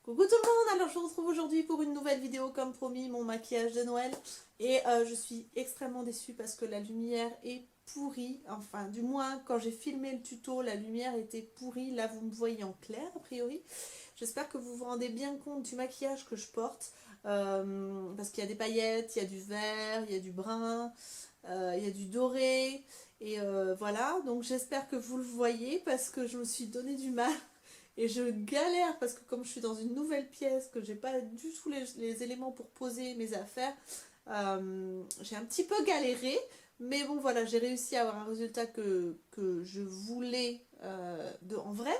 Coucou tout le monde, alors je vous retrouve aujourd'hui pour une nouvelle vidéo comme promis, mon maquillage de Noël. Et je suis extrêmement déçue parce que la lumière est pourrie. Enfin, du moins, quand j'ai filmé le tuto, la lumière était pourrie. Là, vous me voyez en clair, a priori. J'espère que vous vous rendez bien compte du maquillage que je porte. Parce qu'il y a des paillettes, il y a du vert, il y a du brun, il y a du doré. Et voilà, donc j'espère que vous le voyez parce que je me suis donné du mal. Et je galère parce que comme je suis dans une nouvelle pièce, que j'ai pas du tout les éléments pour poser mes affaires, j'ai un petit peu galéré. Mais bon voilà, j'ai réussi à avoir un résultat que je voulais en vrai.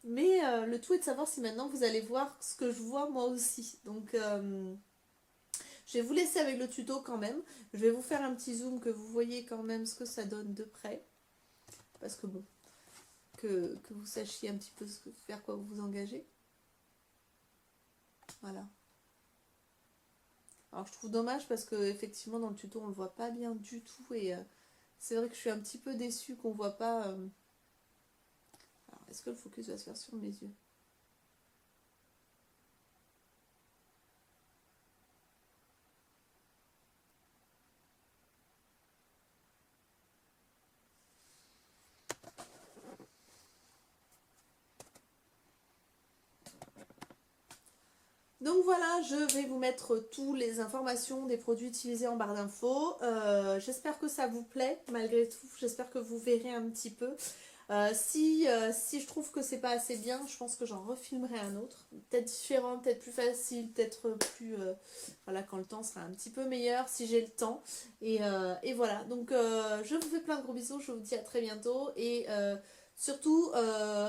Mais le tout est de savoir si maintenant vous allez voir ce que je vois moi aussi. Donc je vais vous laisser avec le tuto quand même. Je vais vous faire un petit zoom que vous voyez quand même ce que ça donne de près. Parce que bon, que vous sachiez un petit peu vers quoi vous vous engagez. Voilà. Alors je trouve dommage parce que effectivement dans le tuto on le voit pas bien du tout et c'est vrai que je suis un petit peu déçue qu'on voit pas. Alors est-ce que le focus va se faire sur mes yeux? Donc voilà, je vais vous mettre toutes les informations des produits utilisés en barre d'infos. J'espère que ça vous plaît malgré tout. J'espère que vous verrez un petit peu. Si je trouve que c'est pas assez bien, je pense que j'en refilmerai un autre. Peut-être différent, peut-être plus facile, peut-être plus... voilà, quand le temps sera un petit peu meilleur, si j'ai le temps. Et voilà, donc je vous fais plein de gros bisous, je vous dis à très bientôt. Et surtout,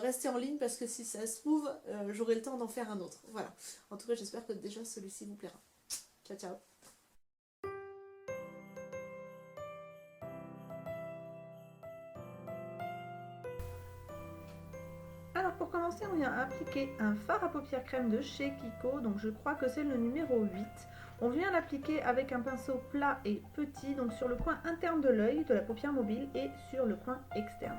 restez en ligne parce que si ça se trouve, j'aurai le temps d'en faire un autre. Voilà. En tout cas, j'espère que déjà celui-ci vous plaira. Ciao, ciao. Alors pour commencer, on vient appliquer un fard à paupières crème de chez Kiko, donc je crois que c'est le numéro 8. On vient l'appliquer avec un pinceau plat et petit, donc sur le coin interne de l'œil, de la paupière mobile et sur le coin externe.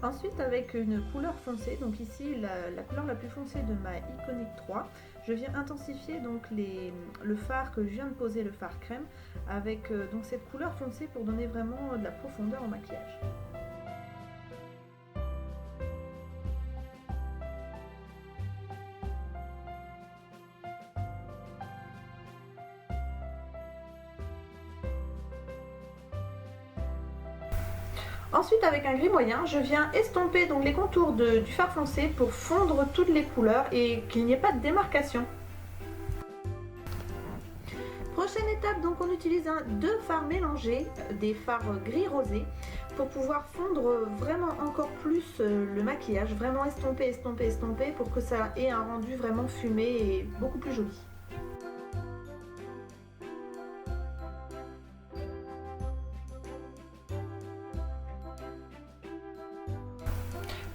Ensuite, avec une couleur foncée, donc ici la couleur la plus foncée de ma Iconic 3, je viens intensifier donc le fard que je viens de poser, le fard crème, avec donc cette couleur foncée pour donner vraiment de la profondeur au maquillage. Ensuite, avec un gris moyen, je viens estomper donc les contours du fard foncé pour fondre toutes les couleurs et qu'il n'y ait pas de démarcation. Prochaine étape, donc on utilise deux fards mélangés, des fards gris rosé, pour pouvoir fondre vraiment encore plus le maquillage, vraiment estomper, estomper, estomper pour que ça ait un rendu vraiment fumé et beaucoup plus joli.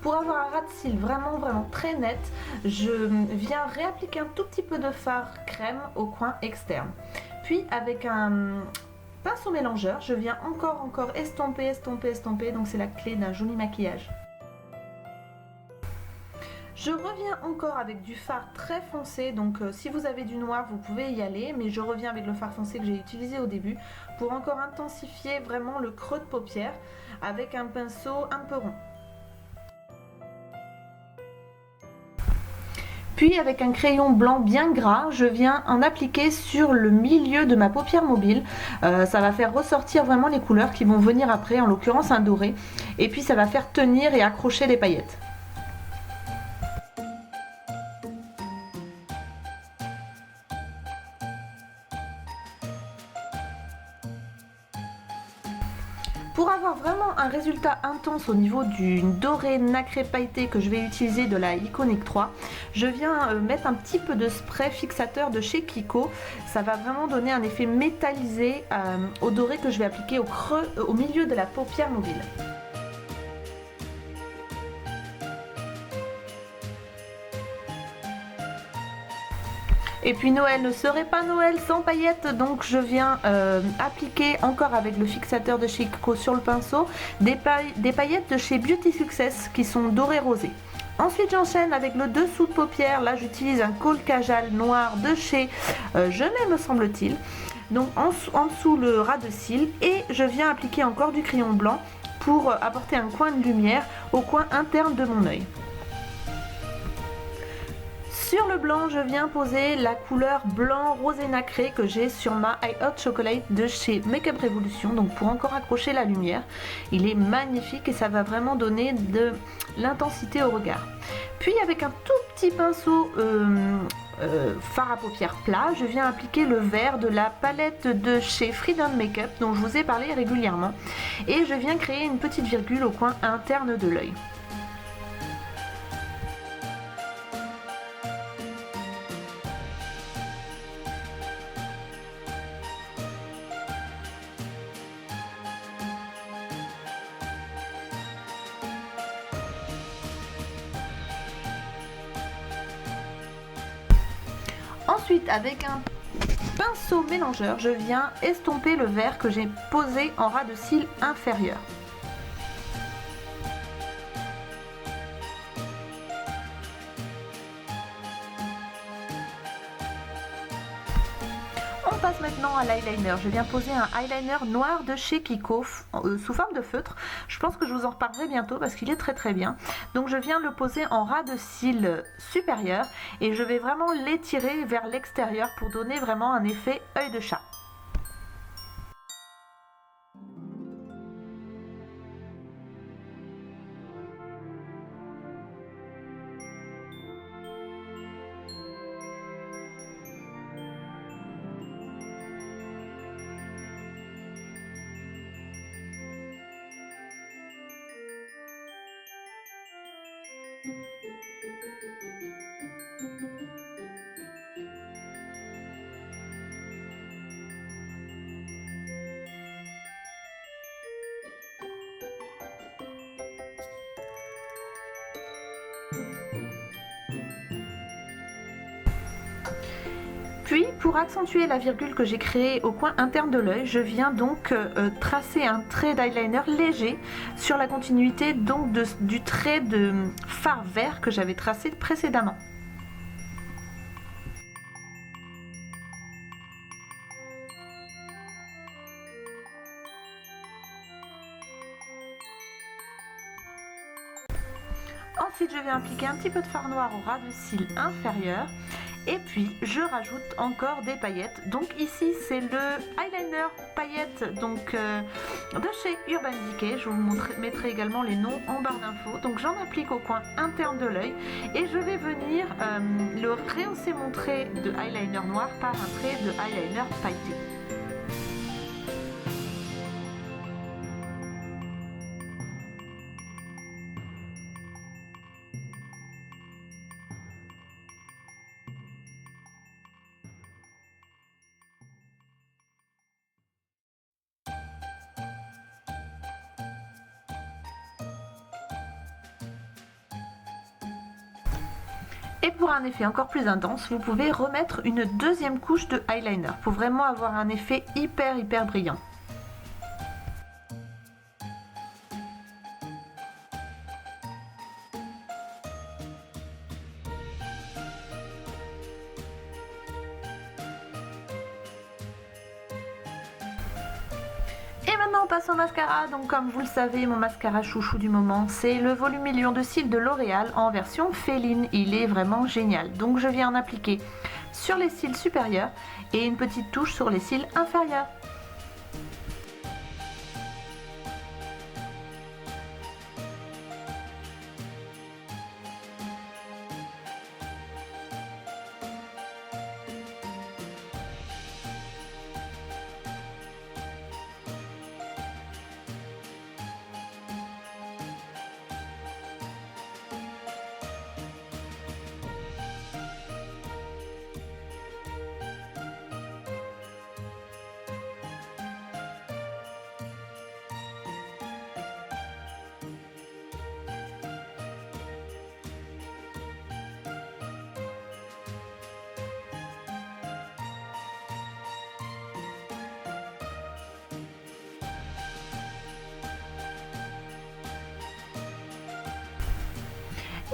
Pour avoir un ras de cils vraiment très net, je viens réappliquer un tout petit peu de fard crème au coin externe. Puis avec un pinceau mélangeur, je viens encore estomper, estomper, estomper, donc c'est la clé d'un joli maquillage. Je reviens encore avec du fard très foncé, donc si vous avez du noir vous pouvez y aller, mais je reviens avec le fard foncé que j'ai utilisé au début pour encore intensifier vraiment le creux de paupière avec un pinceau un peu rond. Puis avec un crayon blanc bien gras, je viens en appliquer sur le milieu de ma paupière mobile. Ça va faire ressortir vraiment les couleurs qui vont venir après, en l'occurrence un doré. Et puis ça va faire tenir et accrocher les paillettes. Pour avoir vraiment un résultat intense au niveau du doré nacré pailleté que je vais utiliser de la Iconic 3, je viens mettre un petit peu de spray fixateur de chez Kiko. Ça va vraiment donner un effet métallisé au doré que je vais appliquer au creux, au milieu de la paupière mobile. Et puis Noël ne serait pas Noël sans paillettes, donc je viens appliquer encore avec le fixateur de chez Kiko sur le pinceau des paillettes de chez Beauty Success qui sont dorées rosées. Ensuite j'enchaîne avec le dessous de paupière, là j'utilise un Kohl Kajal noir de chez Genet me semble-t-il. Donc en dessous le ras de cils et je viens appliquer encore du crayon blanc pour apporter un coin de lumière au coin interne de mon œil. Sur le blanc, je viens poser la couleur blanc rosé nacré que j'ai sur ma High Hot Chocolate de chez Makeup Revolution, donc pour encore accrocher la lumière. Il est magnifique et ça va vraiment donner de l'intensité au regard. Puis avec un tout petit pinceau fard à paupières plat, je viens appliquer le vert de la palette de chez Freedom Makeup dont je vous ai parlé régulièrement et je viens créer une petite virgule au coin interne de l'œil. Ensuite, avec un pinceau mélangeur, je viens estomper le vert que j'ai posé en ras de cils inférieur. On passe maintenant à l'eyeliner. Je viens poser un eyeliner noir de chez Kiko sous forme de feutre. Je pense que je vous en reparlerai bientôt parce qu'il est très bien. Donc je viens le poser en ras de cils supérieur et je vais vraiment l'étirer vers l'extérieur pour donner vraiment un effet œil de chat. Puis pour accentuer la virgule que j'ai créée au coin interne de l'œil, je viens donc tracer un trait d'eyeliner léger sur la continuité donc du trait de fard vert que j'avais tracé précédemment. Ensuite, je viens appliquer un petit peu de fard noir au ras de cils inférieur. Et puis je rajoute encore des paillettes. Donc ici c'est le eyeliner paillettes de chez Urban Decay. Je vous mettrai également les noms en barre d'infos. Donc j'en applique au coin interne de l'œil et je vais venir le rehausser mon trait de eyeliner noir par un trait de eyeliner pailleté. Et pour un effet encore plus intense, vous pouvez remettre une deuxième couche de eyeliner pour vraiment avoir un effet hyper brillant. Et maintenant on passe au mascara. Donc comme vous le savez, mon mascara chouchou du moment, c'est le volume million de cils de L'Oréal en version féline. Il est vraiment génial. Donc je viens en appliquer sur les cils supérieurs et une petite touche sur les cils inférieurs.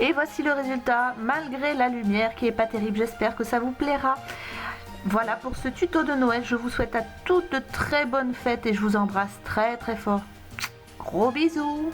Et voici le résultat, malgré la lumière qui est pas terrible. J'espère que ça vous plaira. Voilà pour ce tuto de Noël. Je vous souhaite à toutes de très bonnes fêtes et je vous embrasse très très fort. Gros bisous.